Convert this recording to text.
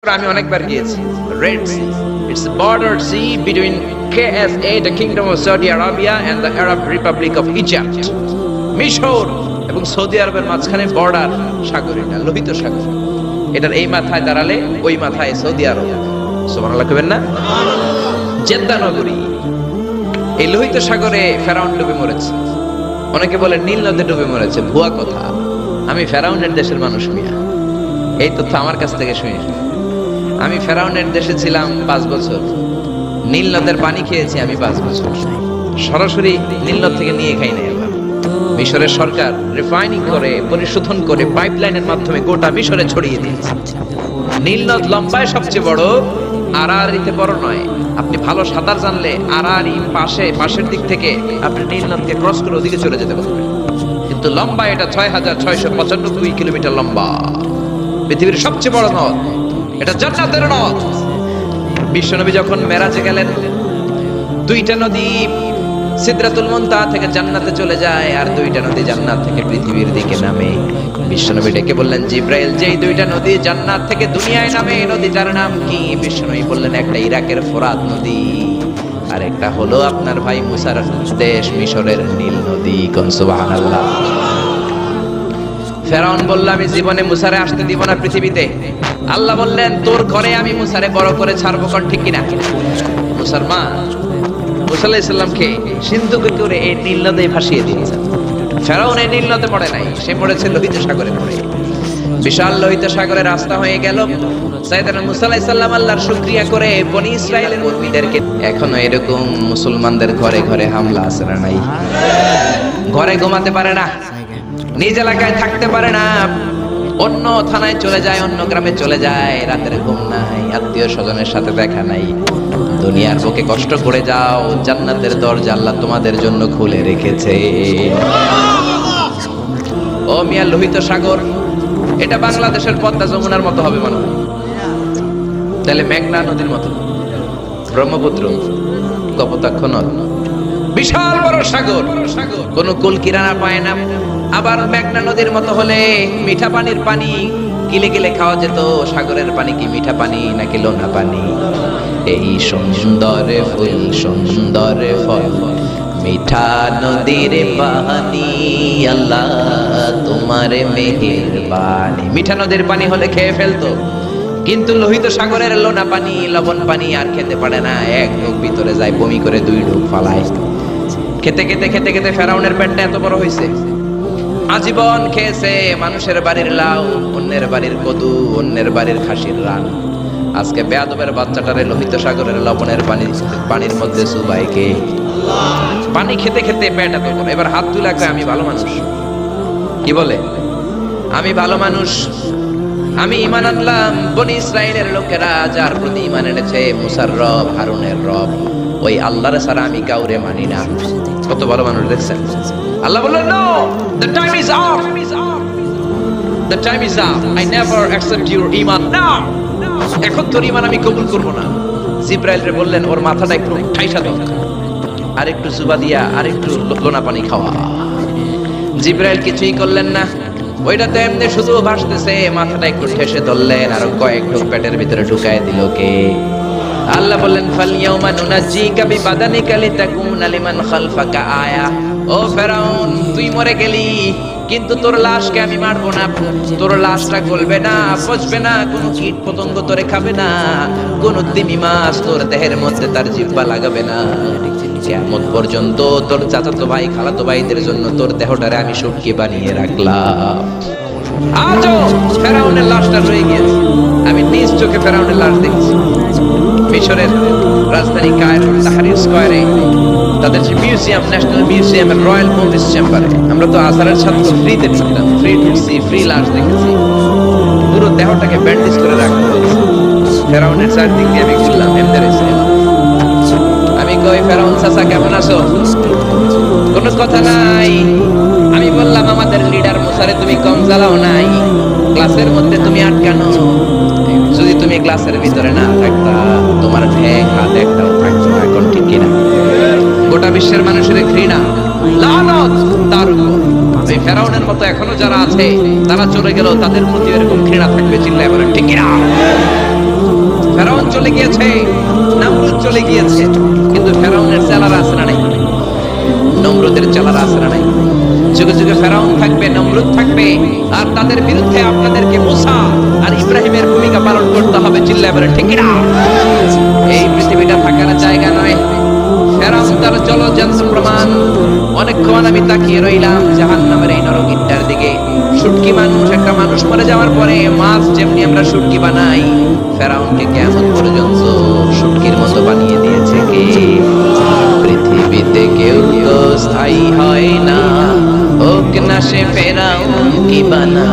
আমি অনেকবার গিয়েছি। Red Sea, it's a border sea between KSA, the Kingdom of Saudi Arabia, and the Arab Republic of Egypt. মিশর এবং Saudi আরবের মাঝখানে বর্ডার সাগর, এটা লোহিত সাগর। এটার এই মাথায় দাঁড়ালে ওই মাথায় সৌদি আরব। সুবহানাল্লাহ কইবেন না? জেদ্দা নগরী। এই লোহিত সাগরে ফেরাউন ডুবে মরেছে। অনেকে বলে নীল নদে ডুবে মরেছে, ভুয়া কথা। আমি ফেরাউনের দেশের মানুষ মিয়া, এই তথ্য আমার কাছ থেকে শুনে। আমি ফেরাউনের দেশে ছিলাম 5 বছর, নীল নদের পানি খেয়েছি আমি 5 বছর। সরাসরি নীল নদ থেকে নিয়ে খাই নাই। মিশরের সরকার রিফাইনিং করে, পরিশোধন করে পাইপলাইনের মাধ্যমে গোটা মিশরে ছড়িয়ে দিয়েছে। নীল নদ লম্বায় সবচেয়ে বড়, আড়াআড়িতে বড় নয়। আপনি ভালো সাঁতার জানলে আড়াআড়ি পাশের দিক থেকে আপনি নীল নদকে ক্রস করে ওদিকে চলে যেতে পারবেন। কিন্তু লম্বা এটা 6695 কিলোমিটার লম্বা, পৃথিবীর সবচেয়ে বড় নদ। এটা জান্নাতের নদ। বিশ্বনবী যখন মেরাজে গেলেন, 2টা নদী সিদরাতুল মুনতাহা থেকে জান্নাতে চলে যায়, আর 2টা নদী জান্নাত থেকে পৃথিবীর দিকে নামে। বিশ্বনবী ডেকে বললেন, জিব্রাইল, যেই 2টা নদী জান্নাত থেকে দুনিয়ায় নামে, নদীটার নাম কি? বিশ্বনবী বললেন, একটা ইরাকের ফোরাত নদী, আর একটা হলো আপনার ভাই মুসার দেশ মিশরের নীল নদী। কোন সুবহানাল্লাহ। ফেরাউন বলল, আমি জীবনে মুসারে আসতে দিব না পৃথিবীতে। আল্লাহ বললেন, তোর ঘরে আমি মুসারে বড় করে ছাড়বো। কোন ঠিক কিনা? মুসলমান মুসা আলাইহিস সালামকে সিন্ধুকে করে এই নীল নদে ভাসিয়ে দিয়েছেন। ফেরাউন এই নীল নদে পড়ে নাই, সে পড়েছে লোহিত সাগরে পড়ে। বিশাল লোহিত সাগরে রাস্তা হয়ে গেল। সাইয়েদনা মুসা আলাইহিস সালাম আল্লাহর শুকরিয়া করে বনি ইসরাইলের মুমিনদেরকে, এখনো এরকম মুসলমানদের ঘরে ঘরে হামলা আছে না নাই? ঘরে ঘুমাতে পারে না, নিজ এলাকায় থাকতে পারে না, অন্য থানায় চলে যায়, অন্য গ্রামে চলে যায়, রাতের ঘুম নাই, আত্মীয় স্বজনের সাথে দেখা নাই। দুনিয়ার বুকে কষ্ট করে যাও, জান্নাতের দরজা আল্লাহ তোমাদের জন্য খুলে রেখেছে। ও মিয়া, লোহিত সাগর এটা বাংলাদেশের পদ্মা যমুনার মতো হবে মনে হয়, তাহলে মেঘনা নদীর মতো, ব্রহ্মপুত্র, কপোতাক্ষ নদ, বিশাল বড় সাগর, কোন কুল কিনারা পায় না। আবার মেঘনা নদীর মতো হলে মিঠা পানির পানি গিলে গিলে খাওয়া যেত। সাগরের পানি কি মিঠা পানি নাকি লোনা পানি? এই সুন্দর ফুল সুন্দর ফল, মিঠা নদীর পানি, আল্লাহ তোমার মেহেরবানি। মিঠা নদীর পানি হলে খেয়ে ফেলতো, কিন্তু লোহিত সাগরের লোনা পানি, লবণ পানি আর খেতে পারে না। এক ঢোক ভিতরে যায়, বমি করে 2 ঢোক ফালায়। খেতে খেতে খেতে খেতে ফেরাউনের পেটটা এত বড় হয়েছে, আজীবন খেয়েছে মানুষের বাড়ির লাউ, অন্যের বাড়ির কদু, অন্যের বাড়ির খাসির রান। আজকে বেয়াদবের বাচ্চাটারে লোহিত সাগরের লবণের পানির মধ্যে চুবাইকে পানি খেতে খেতে পেট এত বড়। এবার হাত তুলে কয়, আমি ভালো মানুষ। কি বলে? আমি ভালো মানুষ, আমি ঈমান আনলাম। বনি ইসরাইলের লোকেরা যার প্রতি ঈমান এনেছে, মুসার রব, হারুনের রব, ওই আল্লাহর ছাড়া আমি কাউরে মানি না। কত ভালো মানুষ দেখছেন। আল্লাহ বললেন, no, the time is up, the time is up, I never accept your iman now. এখন তোর ঈমান আমি কবুল করব না। জিব্রাইল রে বললেন, ওর মাথাটা একটু ঠাইসা দাও, আর একটু জুবা দিয়া আর একটু লোনা পানি খাওয়া। জিব্রাইল কিছুই করলেন না, ওইটা তো এমনি শুধু ভাসতেছে। মাথাটা একটু ঠেসে ধরলেন, আর কয়েক ঢোক পেটের ভিতরে ঢুকায় দিল কে? আল্লাহ বললেন, ফালইয়াউমা নুনাজ্জিকা বিবাদানিকা লিতাকুনা লিমান খালফাকা আয়া। ও ফেরাউন, তুই মরে গেলি, কিন্তু তোর লাশকে আমি মারবো না। তোর লাশটা গলবে না, পচবে না, কোনো কীট পতঙ্গ তোরে খাবে না, কোনো তিমি মাছ তোর দেহের মধ্যে তার জিহ্বা লাগাবে না। কিয়ামত পর্যন্ত তোর চাচাতো ভাই, খালাতো ভাইদের জন্য তোর দেহটারে আমি শুটকি বানিয়ে রাখলাম। আজও ফেরাউনের লাশটা রয়ে গিয়েছে। আমি নিজ চোখে ফেরাউনের লাশ দেখছি। মিশরের রাজধানী কায়রোর তাহরির স্কয়ারে তাদের যে মিউজিয়াম, ন্যাশনাল মিউজিয়ামের রয়্যাল মুভিস চেম্বারে, আমরা তো আজহারের ছাত্র, ফ্রিতে ঢুকলাম, ফ্রি ঢুকছি, ফ্রি লাশ দেখেছি। পুরো দেহটাকে ব্যান্ডেজ করে রাখা হয়েছে। ফেরাউনের চারদিক দিয়ে আমি ঘুরলাম, আমি কই, ফেরাউন চাচা কেমন আছো? কোনো কথা নাই। আমি বললাম, আমাদের লিডার মুসারে তুমি কম জ্বালাও নাই, ক্লাসের মধ্যে তুমি আটকানো। যদি তুমি ক্লাসের ভিতরে না থাকতা, তোমার ঠ্যাং হাত একটাও থাকতো না। এখন ঠিক কিনা? গোটা বিশ্বের মানুষের ঘৃণা, লানত তার উপর। এই ফেরাউনের মতো এখনো যারা আছে, তারা চলে গেল, তাদের প্রতি এরকম ঘৃণা থাকবে। চিল্লায় বলেন ঠিক কিনা? চলে গিয়েছে, নমরুদ চলে গিয়েছে, কিন্তু ফেরাউনের চেলারা আছে না নাই? নমরুদের চেলারা আছে না নাই? যুগে যুগে ফেরাউন থাকবে, নমরুদ থাকবে, আর তাদের বিরুদ্ধে আপনাদেরকে মুসা আর ইব্রাহিমের ভূমিকা পালন করতে হবে। চিল্লায় বলেন ঠিক কিনা? এই পৃথিবীটা থাকার জায়গা নয়। ফেরাউন তার জলজ্যান্ত প্রমাণ। অনেকক্ষণ আমি তাকিয়ে রইলাম জাহান্নামের এই নরকিটার দিকে। শুটকি মানুষ, একটা মানুষ মরে যাওয়ার পরে মাছ যেমনি আমরা শুটকি বানাই, ফেরাউনকে কিয়ামত পর্যন্ত শুটকির মতো বানিয়ে দিয়েছে কে? পৃথিবীতে কেউ তো স্থায়ী হয় না, হোক না সে ফেরাউন কি বানা